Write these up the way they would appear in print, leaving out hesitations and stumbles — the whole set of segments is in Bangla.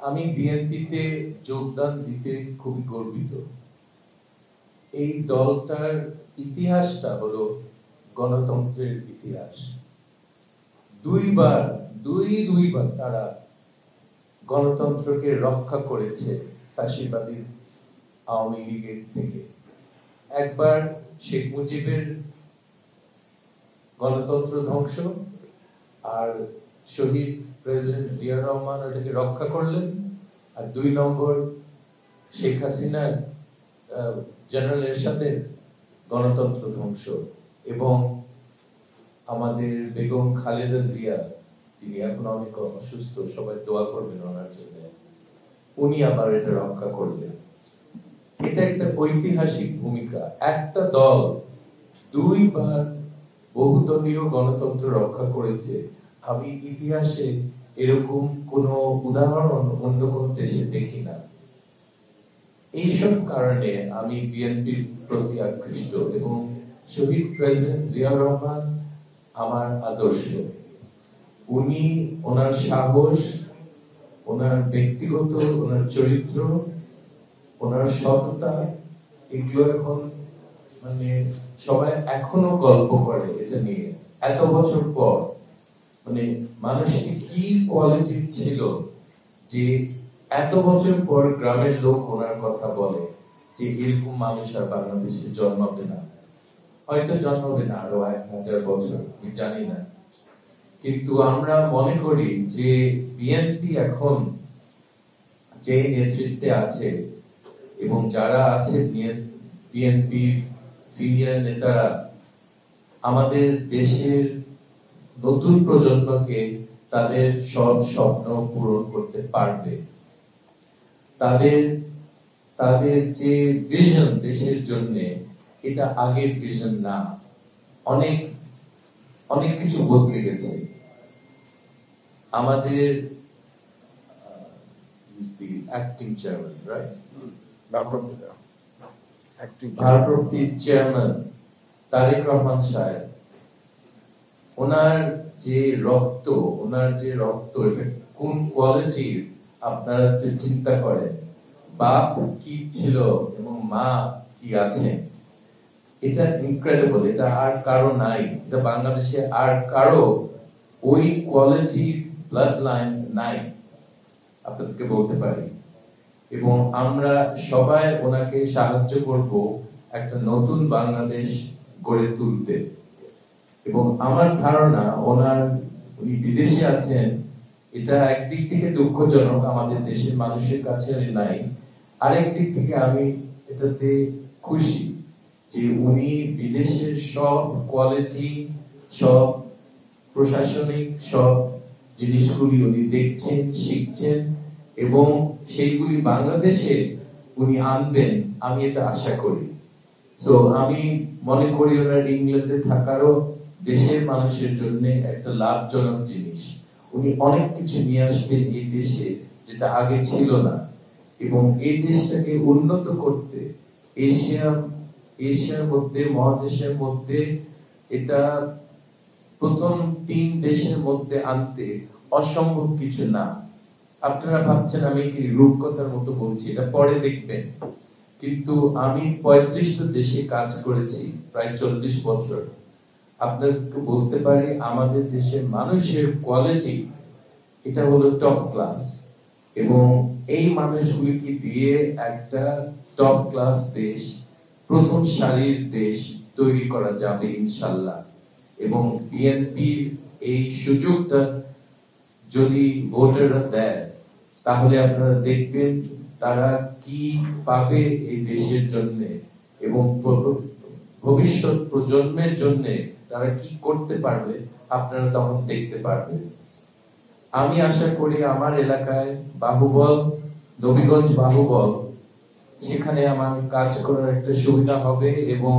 আমি বিএনপিতে যোগদান দিতে খুবই গর্বিত। এই দলটার ইতিহাসটা হলো গণতন্ত্রের ইতিহাস। দুইবার তারা গণতন্ত্রকে রক্ষা করেছে ফ্যাসিবাদী আওয়ামী লীগের থেকে। একবার শেখ মুজিবের গণতন্ত্র ধ্বংস, আর শহীদ প্রেসিডেন্ট জিয়া রহমান ওটাকে রক্ষা করলেন। আর ২ নম্বর শেখ হাসিনার জেনারেল এরশাদের গণতন্ত্র ধ্বংস, এবং আমাদের বেগম খালেদা জিয়া, তিনি এখন অনেক অসুস্থ, সবাই দোয়া করবেন ওনার জন্য, উনি আবার এটা রক্ষা করলেন। এটা একটা ঐতিহাসিক ভূমিকা। একটা দল ২ বার বহুদলীয় গণতন্ত্র রক্ষা করেছে। আমি ইতিহাসে এরকম কোন উদাহরণ অন্য কোন দেশে দেখি না। এইসব কারণে আমি বিএনপির প্রতি আকৃষ্ট, এবং শহীদ প্রেসিডেন্ট জিয়া রহমান আমার আদর্শ। উনি ওনার সাহস, ওনার ব্যক্তিগত, ওনার চরিত্র, ওনার সততা, এগুলো এখন মানে সবাই এখনো গল্প করে এটা নিয়ে। এত বছর পর মানে মানুষটি কি কোয়ালিটি ছিল যে এত বছর পর গ্রামের লোক ওনার কথা বলে যে এরকম মানুষ আর বাংলাদেশে জন্মাবে না। হয়তো জন্মাবে না আরো ১০০০ বছর, আমি জানি না। কিন্তু আমরা মনে করি যে বিএনপি এখন যে নেতৃত্বে আছে এবং যারা আছে বিএনপি সিনিয়র নেতারা আমাদের দেশের নতুন প্রজন্মকে তাদের সব স্বপ্ন পূরণ করতে পারবে। তাদের যে ভিশন দেশের জন্য, এটা আগের ভিশন না। অনেক অনেক কিছু বদলে গেছে। আমাদের অ্যাক্টিং চেয়ারম্যান, রাইট, ভারপ্রাপ্ত চেয়ারম্যান তারেক রহমান সাহেব, ওনার যে রক্ত এটা কোন কোয়ালিটির আপনারা চিন্তা করেন। বাপ কি ছিল এবং মা কি আছে, এটা ইনক্রেডিবল। এটা আর কারো নাই, এটা বাংলাদেশে আর কারো ওই কোয়ালিটির ব্লাড লাইন নাই, আপনাদেরকে বলতে পারি। এবং আমরা সবাই ওনাকে সাহায্য করব একটা নতুন বাংলাদেশ গড়ে তুলতে। এবং আমার ধারণা উনি বিদেশে আছেন, এটা একদিক থেকে দুঃখজনক, আমাদের দেশের মানুষের কাছে নাই। আরেক দিক থেকে আমি এটাতে খুশি যে উনি বিদেশের সব কোয়ালিটি, সব প্রশাসনিক সব জিনিসগুলি উনি দেখছেন, শিখছেন, এবং সেইগুলি বাংলাদেশে উনি আনবেন, আমি এটা আশা করি। তো আমি মনে করি ওনার ইংল্যান্ডে থাকারও দেশের মানুষের জন্য একটা লাভজনক জিনিস। উনি অনেক কিছু নিয়ে আসবেন এই দেশে যেটা আগে ছিল না, এবং এই দেশটাকে উন্নত করতে এশিয়ার মধ্যে, মহাদেশের মধ্যে, এটা প্রথম ৩ দেশের মধ্যে আনতে অসম্ভব কিছু না। আপনারা ভাবছেন আমি কি রূপকথার মতো বলছি, এটা পরে দেখবেন। কিন্তু আমি ৩৫টা দেশে কাজ করেছি প্রায় ৪০ বছর। আপনাদেরকে বলতে পারি আমাদের দেশের মানুষের কোয়ালিটি এটা হলো টপ ক্লাস, এবং এই মানুষগুলিকে দিয়ে একটা টপ ক্লাস দেশ, প্রথম সারির দেশ তৈরি করা যাবে ইনশাল্লাহ। এবং বিএনপির এই সুযোগটা যদি ভোটাররা দেয়, তাহলে আপনারা দেখবেন তারা কি পাবে এই দেশের জন্য, এবং ভবিষ্যৎ প্রজন্মের জন্য তারা কি করতে পারবে, আপনারা তখন দেখতে পারবেন। আমি আশা করি আমার এলাকায় বাহুবল, নবীগঞ্জ বাহুবল, সেখানে আমার কাজ করার একটা সুবিধা হবে। এবং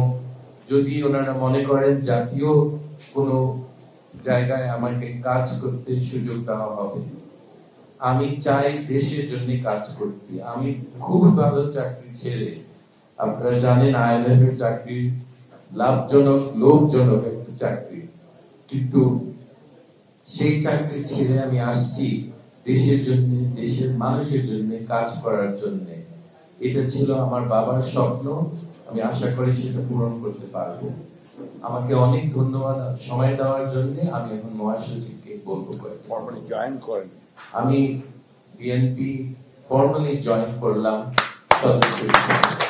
যদি ওনারা মনে করেন জাতীয় কোনো জায়গায় আমাকে কাজ করতে সুযোগ দেওয়া হবে, আমি চাই দেশের জন্য কাজ করতে। আমি খুব ভালো চাকরি ছেড়ে, আপনারা জানেন IMF এর চাকরি লাভজনক, লোভজনক একটা চাকরি, কিন্তু সেই চাকরি ছেড়ে আমি আসছি দেশের জন্য, দেশের মানুষের জন্য কাজ করার জন্য। এটা ছিল আমার বাবার স্বপ্ন, আমি আশা করি সেটা পূরণ করতে পারবো। আমাকে অনেক ধন্যবাদ সময় দেওয়ার জন্য। আমি এখন মহাসচিবকে বলবো ফর্মালি জয়েন করেন। আমি বিএনপি ফর্মালি জয়েন করলাম সদস্য হিসেবে।